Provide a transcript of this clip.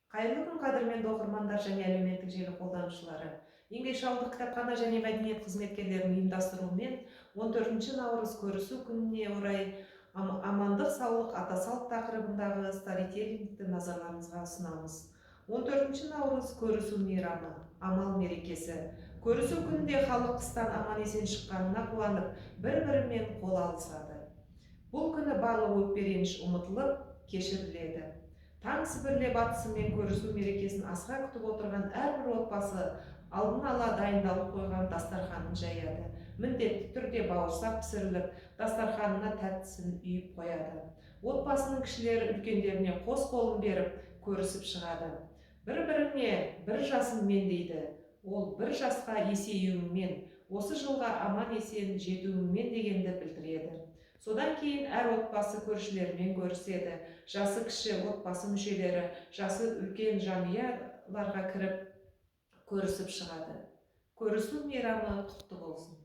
Қайырлы күн қадірменді оқырмандар және әлеуметтік желі қолданушылары. Еңбекші кітапхана және мәдениет қызметкерлерінің ұйымдастыруымен 14 наурыз көрісу күніне орай амандық саулық ата салт тақырыбындағы сторителлингті назарларыңызға ұсынамыз. 14 наурыз көрісу мейрамы, амал мерекесі. Көрісу күнінде халық қыстан аман есен шыққанына қуанып, бір-бірімен қол алысады. Бұл күні барлық өкпе-реніш ұмытылып, кешіріледі. Таң сібірлеп атысымен көрісу мерекесін асыға күтіп отырған әрбір отбасы алдын ала дайындалып қойған дастарханын жаяды. Міндетті түрде бауырсақ пісіріліп, дастарханына тәттісін үйіп қояды. Отбасының кішілері үлкендеріне қос қолын беріп, көрісіп шығады. Бір-біріне бір жасым мен дейді. Ол бір жасқа есеюімен, осы жылға аман есен жетуімен дегенді білдіреді. Содан кейін әр отбасы көршілерімен көріседі. Жасы кіші отбасы мүшелері, жасы үлкен жанұяларға кіріп көрісіп шығады. Көрісу мейрамы құтты болсын.